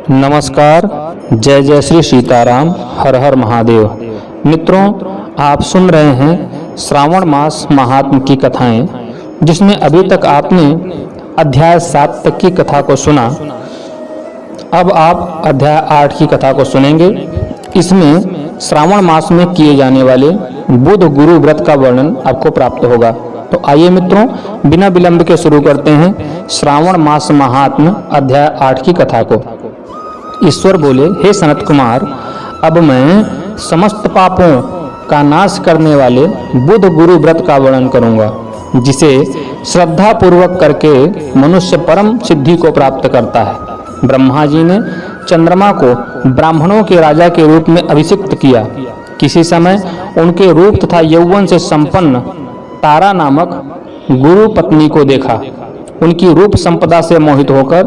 नमस्कार। जय जय श्री सीताराम। हर हर महादेव। मित्रों, आप सुन रहे हैं श्रावण मास महात्म की कथाएं, जिसमें अभी तक आपने अध्याय 7 तक की कथा को सुना। अब आप अध्याय 8 की कथा को सुनेंगे। इसमें श्रावण मास में किए जाने वाले बुध गुरु व्रत का वर्णन आपको प्राप्त होगा। तो आइए मित्रों, बिना विलंब के शुरू करते हैं श्रावण मास महात्म अध्याय 8 की कथा को। ईश्वर बोले, हे सनत कुमार, अब मैं समस्त पापों का नाश करने वाले बुध गुरु व्रत का वर्णन करूंगा, जिसे श्रद्धा पूर्वक करके मनुष्य परम सिद्धि को प्राप्त करता है। ब्रह्मा जी ने चंद्रमा को ब्राह्मणों के राजा के रूप में अभिषिक्त किया। किसी समय उनके रूप तथा यौवन से संपन्न तारा नामक गुरु पत्नी को देखा। उनकी रूप संपदा से मोहित होकर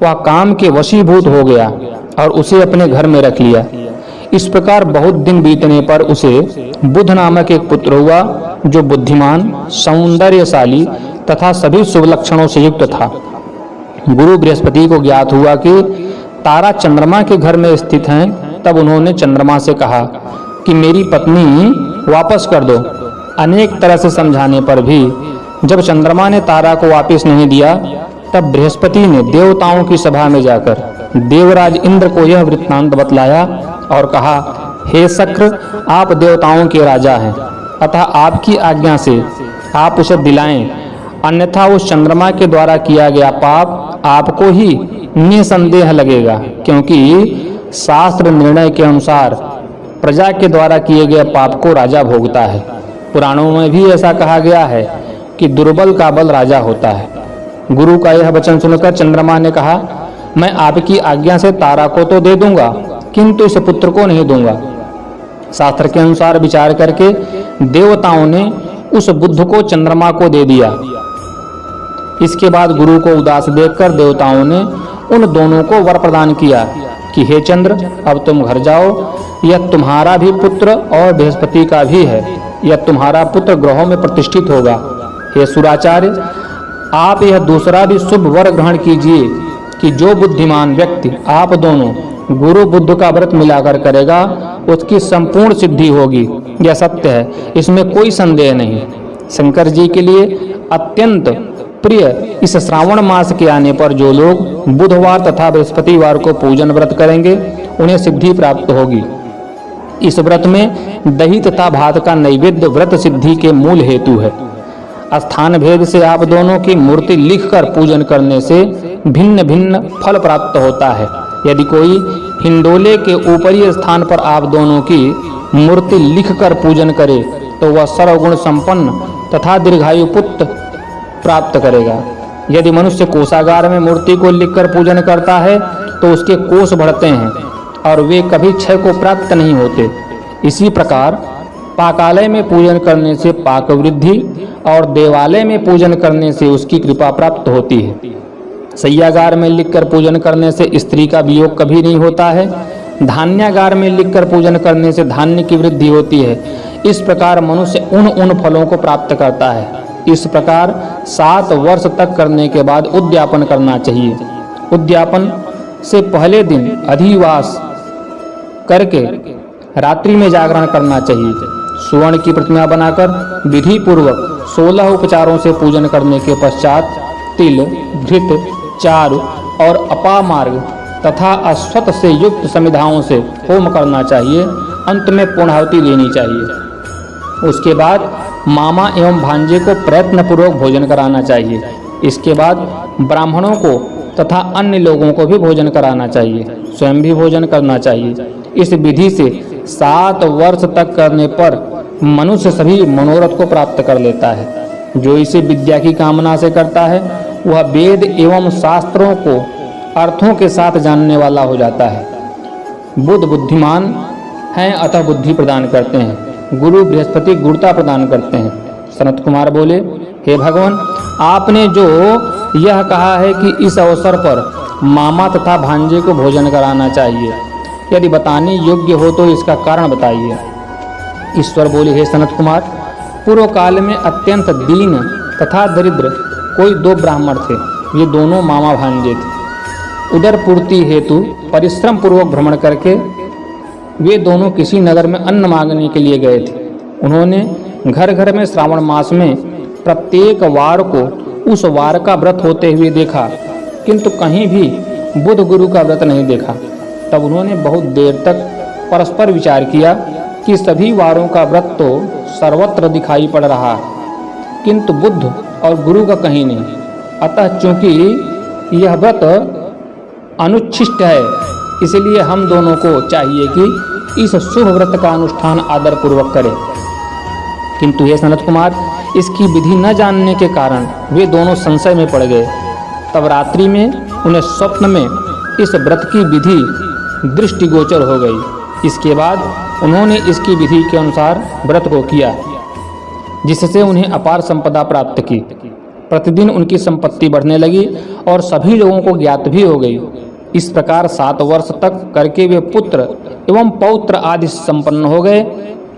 वह काम के वशीभूत हो गया और उसे अपने घर में रख लिया। इस प्रकार बहुत दिन बीतने पर उसे बुध नामक एक पुत्र हुआ, जो बुद्धिमान, सौंदर्यशाली तथा सभी शुभ लक्षणों से युक्त था। गुरु बृहस्पति को ज्ञात हुआ कि तारा चंद्रमा के घर में स्थित हैं। तब उन्होंने चंद्रमा से कहा कि मेरी पत्नी वापस कर दो। अनेक तरह से समझाने पर भी जब चंद्रमा ने तारा को वापस नहीं दिया, तब बृहस्पति ने देवताओं की सभा में जाकर देवराज इंद्र को यह वृत्तांत बतलाया और कहा, हे शक्र, आप देवताओं के राजा हैं, अतः आपकी आज्ञा से आप उसे दिलाएं, अन्यथा उस चंद्रमा के द्वारा किया गया पाप आपको ही निसंदेह लगेगा, क्योंकि शास्त्र निर्णय के अनुसार प्रजा के द्वारा किए गए पाप को राजा भोगता है। पुराणों में भी ऐसा कहा गया है कि दुर्बल का बल राजा होता है। गुरु का यह वचन सुनकर चंद्रमा ने कहा, मैं आपकी आज्ञा से तारा को तो दे दूंगा, किंतु इस पुत्र को नहीं दूंगा। शास्त्र के अनुसार विचार करके देवताओं ने उस बुद्ध को चंद्रमा को दे दिया। इसके बाद गुरु को उदास देखकर देवताओं ने उन दोनों को वर प्रदान किया कि हे चंद्र, अब तुम घर जाओ। यह तुम्हारा भी पुत्र और बृहस्पति का भी है। यह तुम्हारा पुत्र ग्रहों में प्रतिष्ठित होगा। हे सुराचार्य, आप यह दूसरा भी शुभ वर ग्रहण कीजिए कि जो बुद्धिमान व्यक्ति आप दोनों गुरु बुद्ध का व्रत मिलाकर करेगा, उसकी संपूर्ण सिद्धि होगी। यह सत्य है, इसमें कोई संदेह नहीं। शंकर जी के लिए अत्यंत प्रिय इस श्रावण मास के आने पर जो लोग बुधवार तथा बृहस्पतिवार को पूजन व्रत करेंगे, उन्हें सिद्धि प्राप्त होगी। इस व्रत में दही तथा भात का नैवेद्य व्रत सिद्धि के मूल हेतु है। स्थान भेद से आप दोनों की मूर्ति लिखकर पूजन करने से भिन्न भिन्न फल प्राप्त होता है। यदि कोई हिंडोले के ऊपरी स्थान पर आप दोनों की मूर्ति लिखकर पूजन करे, तो वह सर्वगुण संपन्न तथा दीर्घायु पुत्र प्राप्त करेगा। यदि मनुष्य कोषागार में मूर्ति को लिखकर पूजन करता है, तो उसके कोष बढ़ते हैं और वे कभी क्षय को प्राप्त नहीं होते। इसी प्रकार पाकालय में पूजन करने से पाक वृद्धि और देवालय में पूजन करने से उसकी कृपा प्राप्त होती है। शय्यागार में लिखकर पूजन करने से स्त्री का वियोग कभी नहीं होता है। धान्यागार में लिखकर पूजन करने से धान्य की वृद्धि होती है। इस प्रकार मनुष्य उन फलों को प्राप्त करता है। इस प्रकार 7 वर्ष तक करने के बाद उद्यापन करना चाहिए। उद्यापन से पहले दिन अधिवास करके रात्रि में जागरण करना चाहिए। सुवर्ण की प्रतिमा बनाकर विधि पूर्वक 16 उपचारों से पूजन करने के पश्चात तिल, घृत, चारु और अपामार्ग तथा अश्वत्थ से युक्त समिधाओं से होम करना चाहिए। अंत में पूर्णाहुति लेनी चाहिए। उसके बाद मामा एवं भांजे को प्रयत्न पूर्वक भोजन कराना चाहिए। इसके बाद ब्राह्मणों को तथा अन्य लोगों को भी भोजन कराना चाहिए। स्वयं भी भोजन करना चाहिए। इस विधि से 7 वर्ष तक करने पर मनुष्य सभी मनोरथ को प्राप्त कर लेता है। जो इसे विद्या की कामना से करता है, वह वेद एवं शास्त्रों को अर्थों के साथ जानने वाला हो जाता है। बुध बुद्धिमान हैं, अतः बुद्धि प्रदान करते हैं। गुरु बृहस्पति गुरुता प्रदान करते हैं। सनत कुमार बोले, हे भगवान, आपने जो यह कहा है कि इस अवसर पर मामा तथा भांजे को भोजन कराना चाहिए, यदि बताने योग्य हो तो इसका कारण बताइए। ईश्वर बोले, हे सनत कुमार, पूर्व काल में अत्यंत दीन तथा दरिद्र कोई 2 ब्राह्मण थे। ये दोनों मामा भांजे थे। उदर पूर्ति हेतु परिश्रम पूर्वक भ्रमण करके वे दोनों किसी नगर में अन्न मांगने के लिए गए थे। उन्होंने घर घर में श्रावण मास में प्रत्येक वार को उस वार का व्रत होते हुए देखा, किंतु कहीं भी बुध गुरु का व्रत नहीं देखा। तब उन्होंने बहुत देर तक परस्पर विचार किया कि सभी वारों का व्रत तो सर्वत्र दिखाई पड़ रहा, किंतु बुध और गुरु का कहीं नहीं। अतः चूंकि यह व्रत अनुच्छिष्ट है, इसलिए हम दोनों को चाहिए कि इस शुभ व्रत का अनुष्ठान आदर पूर्वक करें। किंतु हे सनत कुमार, इसकी विधि न जानने के कारण वे दोनों संशय में पड़ गए। तब रात्रि में उन्हें स्वप्न में इस व्रत की विधि दृष्टिगोचर हो गई। इसके बाद उन्होंने इसकी विधि के अनुसार व्रत को किया, जिससे उन्हें अपार संपदा प्राप्त की। प्रतिदिन उनकी संपत्ति बढ़ने लगी और सभी लोगों को ज्ञात भी हो गई। इस प्रकार 7 वर्ष तक करके वे पुत्र एवं पौत्र आदि संपन्न हो गए।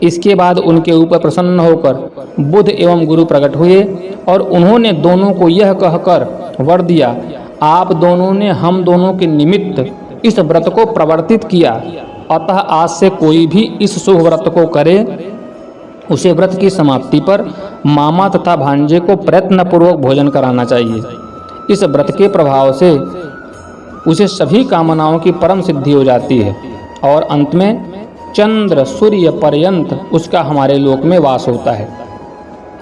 इसके बाद उनके ऊपर प्रसन्न होकर बुध एवं गुरु प्रकट हुए और उन्होंने दोनों को यह कहकर वर दिया, आप दोनों ने हम दोनों के निमित्त इस व्रत को प्रवर्तित किया, अतः आज से कोई भी इस शुभ व्रत को करे, उसे व्रत की समाप्ति पर मामा तथा भांजे को प्रयत्नपूर्वक भोजन कराना चाहिए। इस व्रत के प्रभाव से उसे सभी कामनाओं की परम सिद्धि हो जाती है और अंत में चंद्र सूर्य पर्यंत उसका हमारे लोक में वास होता है।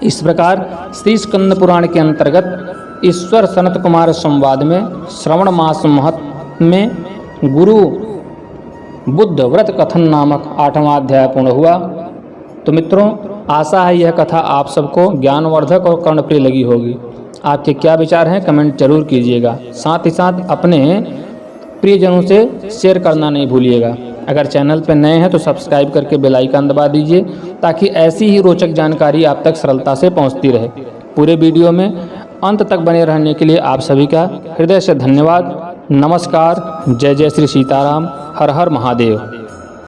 इस प्रकार श्री स्कंद पुराण के अंतर्गत ईश्वर सनत कुमार संवाद में श्रवण मास महत्व में गुरु बुद्ध व्रत कथन नामक 8वां अध्याय पूर्ण हुआ। तो मित्रों, आशा है यह कथा आप सबको ज्ञानवर्धक और कर्णप्रिय लगी होगी। आपके क्या विचार हैं कमेंट जरूर कीजिएगा। साथ ही साथ अपने प्रियजनों से शेयर करना नहीं भूलिएगा। अगर चैनल पर नए हैं तो सब्सक्राइब करके बेल आइकन दबा दीजिए, ताकि ऐसी ही रोचक जानकारी आप तक सरलता से पहुंचती रहे। पूरे वीडियो में अंत तक बने रहने के लिए आप सभी का हृदय से धन्यवाद। नमस्कार। जय जय श्री सीताराम। हर हर महादेव।